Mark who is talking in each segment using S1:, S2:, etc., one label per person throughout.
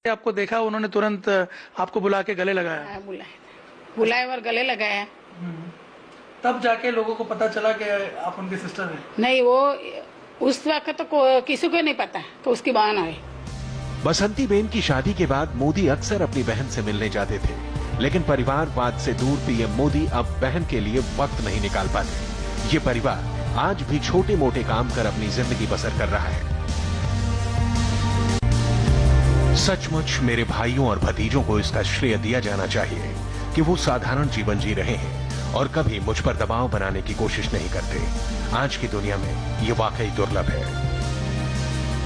S1: आपको देखा उन्होंने तुरंत आपको बुला के गले लगाया?
S2: हाँ, बुलाए और गले लगाया।
S1: तब जाके लोगों को पता चला कि आप उनके सिस्टर हैं?
S2: नहीं, वो उस वक्त तो किसी को नहीं पता कि उसकी बहन है।
S3: बसंती बेन की शादी के बाद मोदी अक्सर अपनी बहन से मिलने जाते थे, लेकिन परिवारवाद से दूर पीएम मोदी अब बहन के लिए वक्त नहीं निकाल पाते। ये परिवार आज भी छोटे मोटे काम कर अपनी जिंदगी बसर कर रहा है। सचमुच मेरे भाइयों और भतीजों को इसका श्रेय दिया जाना चाहिए कि वो साधारण जीवन जी रहे हैं और कभी मुझ पर दबाव बनाने की कोशिश नहीं करते। आज की दुनिया में ये वाकई दुर्लभ है।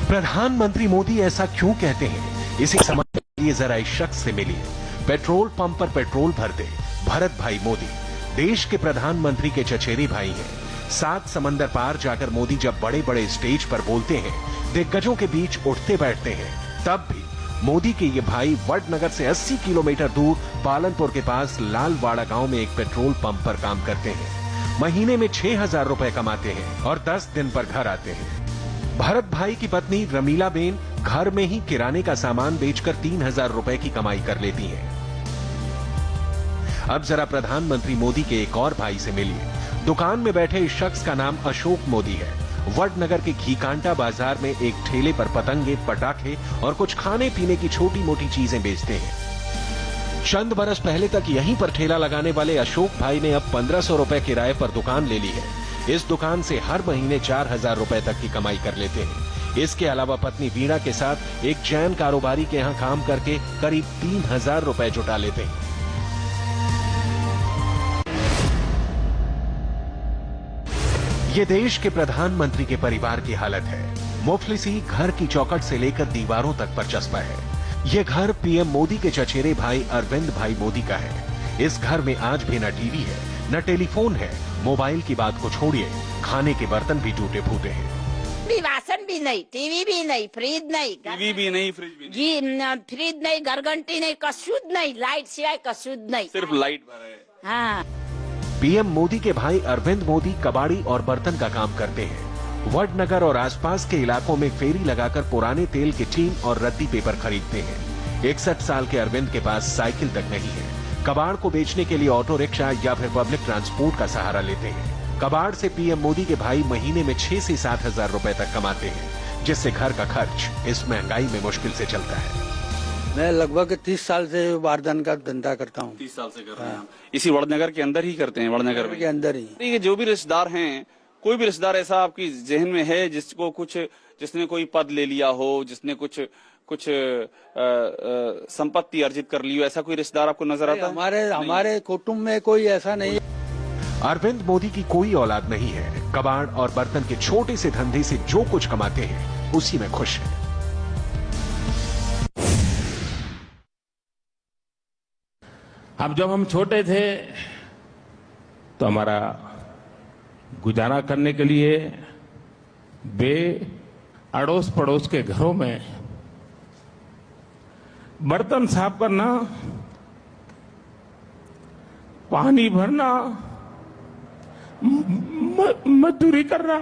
S3: प्रधानमंत्री मोदी ऐसा क्यों कहते हैं, इसे समझने के लिए जरा इस शख्स से मिलिए। पेट्रोल पंप पर पेट्रोल भरते भरत भाई मोदी देश के प्रधानमंत्री के चचेरे भाई हैं। 7 समंदर पार जाकर मोदी जब बड़े बड़े स्टेज पर बोलते हैं, दिग्गजों के बीच उठते बैठते हैं, तब भी मोदी के ये भाई वडनगर से 80 किलोमीटर दूर पालनपुर के पास लालवाड़ा गांव में एक पेट्रोल पंप पर काम करते हैं। महीने में 6,000 रुपए कमाते हैं और 10 दिन पर घर आते हैं। भरत भाई की पत्नी रमीला बेन घर में ही किराने का सामान बेचकर 3,000 रुपए की कमाई कर लेती हैं। अब जरा प्रधानमंत्री मोदी के एक और भाई से मिलिए। दुकान में बैठे इस शख्स का नाम अशोक मोदी है। वडनगर के घीकांटा बाजार में एक ठेले पर पतंगे, पटाखे और कुछ खाने पीने की छोटी मोटी चीजें बेचते हैं। चंद बरस पहले तक यहीं पर ठेला लगाने वाले अशोक भाई ने अब 1,500 रुपए किराए पर दुकान ले ली है। इस दुकान से हर महीने 4,000 रुपए तक की कमाई कर लेते हैं। इसके अलावा पत्नी वीणा के साथ एक जैन कारोबारी के यहां काम करके करीब 3,000 रुपए जुटा लेते हैं। ये देश के प्रधानमंत्री के परिवार की हालत है। मुफलिसी घर की चौखट से लेकर दीवारों तक पर चस्पा है। ये घर पीएम मोदी के चचेरे भाई अरविंद भाई मोदी का है। इस घर में आज भी न टीवी है, न टेलीफोन है। मोबाइल की बात को छोड़िए, खाने के बर्तन भी टूटे फूटे हैं।
S4: वासन भी नहीं, टीवी भी नहीं, फ्रिज नहीं,
S5: टीवी भी नहीं, फ्रिज भी नहीं,
S4: जी फ्रिज नहीं, घरघंटी नहीं, कशुद नहीं, लाइट सिवाय कशुद नहीं,
S5: सिर्फ लाइट भर है।
S4: हाँ।
S3: पीएम मोदी के भाई अरविंद मोदी कबाड़ी और बर्तन का काम करते हैं। वडनगर और आसपास के इलाकों में फेरी लगाकर पुराने तेल के टीन और रद्दी पेपर खरीदते हैं। 61 साल के अरविंद के पास साइकिल तक नहीं है। कबाड़ को बेचने के लिए ऑटो रिक्शा या फिर पब्लिक ट्रांसपोर्ट का सहारा लेते हैं। कबाड़ से पीएम मोदी के भाई महीने में 6 से 7,000 रुपए तक कमाते हैं, जिससे घर का खर्च इस महंगाई में मुश्किल से चलता है।
S6: मैं लगभग 30 साल से बारदान का धंधा करता हूँ।
S5: 30 साल से कर रहे हैं। इसी वडनगर के अंदर ही करते हैं? वडनगर
S6: के अंदर ही।
S5: ये जो भी रिश्तेदार हैं, कोई भी रिश्तेदार ऐसा आपकी जहन में है जिसने कोई पद ले लिया हो, जिसने कुछ संपत्ति अर्जित कर ली हो, ऐसा कोई रिश्तेदार आपको नजर आता है?
S6: हमारे कुटुंब में कोई ऐसा नहीं।
S3: अरविंद मोदी की कोई औलाद नहीं है। कबाड़ और बर्तन के छोटे से धंधे से जो कुछ कमाते हैं उसी में खुश है।
S7: अब जब हम छोटे थे तो हमारा गुजारा करने के लिए अड़ोस पड़ोस के घरों में बर्तन साफ करना, पानी भरना, मजदूरी करना।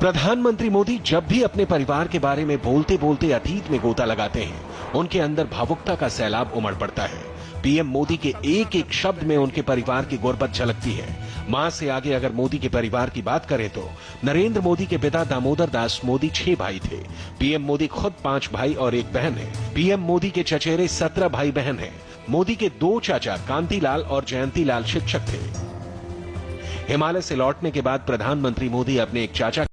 S3: प्रधानमंत्री मोदी जब भी अपने परिवार के बारे में बोलते बोलते अतीत में गोता लगाते हैं, उनके अंदर भावुकता का सैलाब उमड़ पड़ता है। पीएम मोदी के एक एक शब्द में उनके परिवार की गुर्बत झलकती है। मां से आगे अगर मोदी के परिवार की बात करें तो नरेंद्र मोदी के पिता दामोदर दास मोदी 6 भाई थे। पीएम मोदी खुद 5 भाई और 1 बहन है। पीएम मोदी के चचेरे 17 भाई बहन हैं। मोदी के 2 चाचा कांतिलाल और जयंतीलाल शिक्षक थे। हिमालय से लौटने के बाद प्रधानमंत्री मोदी अपने एक चाचा